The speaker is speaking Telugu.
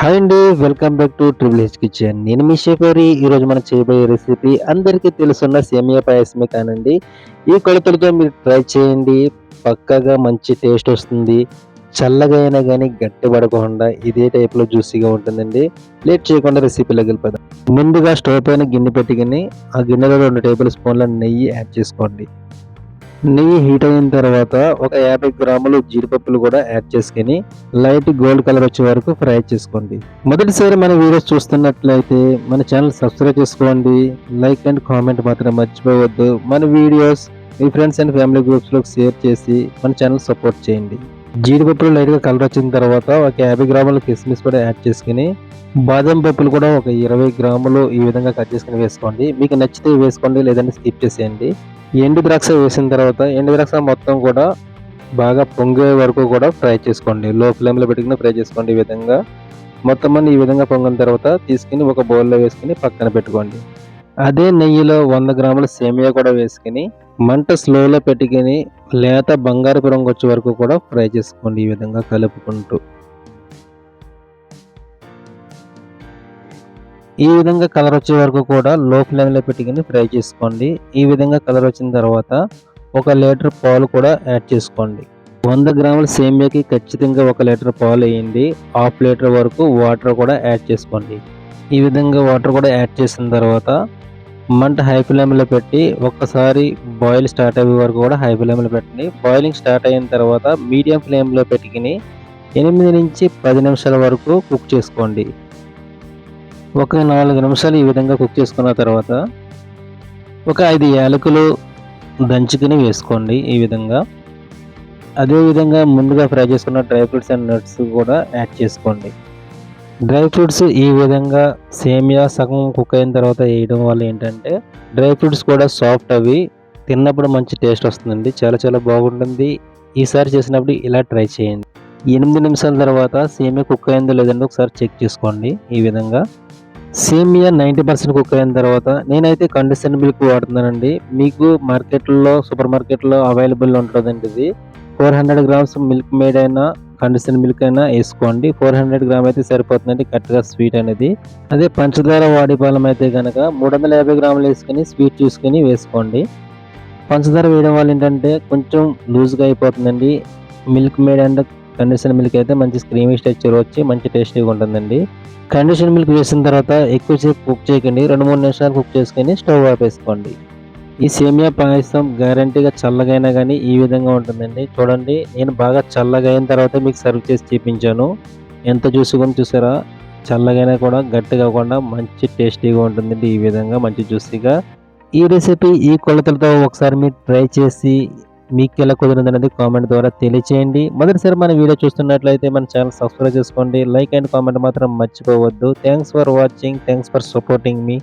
హాయ్ అండి. Welcome back to triple H kitchen. నేను మీ షెఫరీ. ఈరోజు మనం చేయబోయే రెసిపీ అందరికీ తెలుసున్న సేమియా పాయసమే కానండి. ఈ కొలతలతో మీరు ట్రై చేయండి. పక్కాగా మంచి టేస్ట్ వస్తుంది. చల్లగా అయినా గానీ గట్టి పడకుండా ఇదే టైప్‌లో జ్యూసీగా ఉంటుందండి. లేట్ చేయకుండా రెసిపీలోకి వెళ్ళిపోదాం. ముందుగా స్టవ్ పైన గిన్నె పెట్టుకొని, ఆ గిన్నెలో 2 టేబుల్ స్పూన్ల నెయ్యి యాడ్ చేసుకోండి. నెయ్యి హీట్ అయిన తర్వాత ఒక 50 గ్రాములు జీడిపప్పులు కూడా యాడ్ చేసుకొని లైట్ గోల్డ్ కలర్ వచ్చే వరకు ఫ్రై చేసుకోండి. మొదటిసారి మన వీడియోస్ చూస్తున్నట్లయితే మన ఛానల్ సబ్స్క్రైబ్ చేసుకోండి. లైక్ అండ్ కామెంట్ మాత్రం మర్చిపోవద్దు. మన వీడియోస్ మీ ఫ్రెండ్స్ అండ్ ఫ్యామిలీ గ్రూప్స్లోకి షేర్ చేసి మన ఛానల్ సపోర్ట్ చేయండి. జీడిపప్పులు లైట్గా కలర్ వచ్చిన తర్వాత ఒక 50 గ్రాముల కిస్మిస్ కూడా యాడ్ చేసుకుని బాదం పప్పులు కూడా ఒక 20 గ్రాములు ఈ విధంగా కట్ చేసుకుని వేసుకోండి. మీకు నచ్చితే వేసుకోండి, లేదంటే స్కిప్ చేసేయండి. ఎండు ద్రాక్ష వేసిన తర్వాత ఎండు ద్రాక్ష మొత్తం కూడా బాగా పొంగే వరకు కూడా ఫ్రై చేసుకోండి. లో ఫ్లేమ్లో పెట్టుకుని ఫ్రై చేసుకోండి. ఈ విధంగా మొత్తం అన్ని ఈ విధంగా పొంగిన తర్వాత తీసుకుని ఒక బౌల్లో వేసుకుని పక్కన పెట్టుకోండి. అదే నెయ్యిలో 100 గ్రాముల సేమియా కూడా వేసుకుని మంట స్లోలో పెట్టుకుని లేత బంగారపు రంగు వచ్చే వరకు కూడా ఫ్రై చేసుకోండి. ఈ విధంగా కలుపుకుంటూ ఈ విధంగా కలర్ వచ్చే వరకు కూడా లో ఫ్లేమ్లో పెట్టుకుని ఫ్రై చేసుకోండి. ఈ విధంగా కలర్ వచ్చిన తర్వాత 1 లీటర్ పాలు కూడా యాడ్ చేసుకోండి. 100 గ్రాముల సేమియాకి ఖచ్చితంగా 1 లీటర్ పాలు వేయండి. హాఫ్ లీటర్ వరకు వాటర్ కూడా యాడ్ చేసుకోండి. ఈ విధంగా వాటర్ కూడా యాడ్ చేసిన తర్వాత మంట హై ఫ్లేమ్లో పెట్టి ఒక్కసారి బాయిల్ స్టార్ట్ అయ్యే వరకు కూడా హై ఫ్లేమ్లో పెట్టండి. బాయిలింగ్ స్టార్ట్ అయిన తర్వాత మీడియం ఫ్లేమ్లో పెట్టుకుని 8 నుంచి 10 నిమిషాల వరకు కుక్ చేసుకోండి. ఒక 4 నిమిషాలు ఈ విధంగా కుక్ చేసుకున్న తర్వాత ఒక 5 యాలకులు దంచుకుని వేసుకోండి. ఈ విధంగా అదేవిధంగా ముందుగా ఫ్రై చేసుకున్న డ్రై ఫ్రూట్స్ అండ్ నట్స్ కూడా యాడ్ చేసుకోండి. డ్రై ఫ్రూట్స్ ఈ విధంగా సేమియా సగం కుక్ అయిన తర్వాత వేయడం వల్ల ఏంటంటే డ్రై ఫ్రూట్స్ కూడా సాఫ్ట్ అవి తిన్నప్పుడు మంచి టేస్ట్ వస్తుందండి. చాలా చాలా బాగుంటుంది. ఈసారి చేసినప్పుడు ఇలా ట్రై చేయండి. 8 నిమిషాల తర్వాత సేమియా కుక్ అయిందో లేదంటే ఒకసారి చెక్ చేసుకోండి. ఈ విధంగా సేమియా 90% కుక్ అయిన తర్వాత నేనైతే కండిషన్ మిల్క్ వాడుతున్నానండి. మీకు మార్కెట్లో సూపర్ మార్కెట్లో అవైలబుల్ ఉంటుందండి. ఇది 400 గ్రామ్స్ మిల్క్ మేడ్ అయినా కండిషన్ మిల్క్ అయినా వేసుకోండి. 400 గ్రామ్ అయితే సరిపోతుందండి కరెక్ట్గా స్వీట్ అనేది. అదే పంచదార వాడే పాలం అయితే కనుక 350 గ్రాములు వేసుకొని స్వీట్ చూసుకొని వేసుకోండి. పంచదార వేయడం వల్ల ఏంటంటే కొంచెం లూజ్గా అయిపోతుందండి. Milk made and condition milk అయితే మంచి క్రీమీ టెక్స్చర్ వచ్చి మంచి టేస్టీగా ఉంటుందండి. కండిషన్ మిల్క్ వేసిన తర్వాత ఎక్కువసేపు కుక్ చేయకండి. 2-3 నిమిషాలు కుక్ చేసుకొని స్టవ్ ఆపేసుకోండి. ఈ సేమియా పాయసం గ్యారంటీగా చల్లగా అయినా కానీ ఈ విధంగా ఉంటుందండి. చూడండి, నేను బాగా చల్లగా అయిన తర్వాత మీకు సర్వ్ చేసి చూపించాను. ఎంత జ్యూసీగా చూసారా? చల్లగా అయినా కూడా గట్టిగా కాకుండా మంచి టేస్టీగా ఉంటుందండి. ఈ విధంగా మంచి జ్యూసీగా ఈ రెసిపీ ఈ కొలతలతో ఒకసారి మీరు ట్రై చేసి మీకు ఎలా కుదిరిందనేది కామెంట్ ద్వారా తెలియచేయండి. మొదటిసారి మన వీడియో చూస్తున్నట్లయితే మన ఛానల్ సబ్స్క్రైబ్ చేసుకోండి. లైక్ అండ్ కామెంట్ మాత్రం మర్చిపోవద్దు. Thanks for watching. Thanks for supporting me.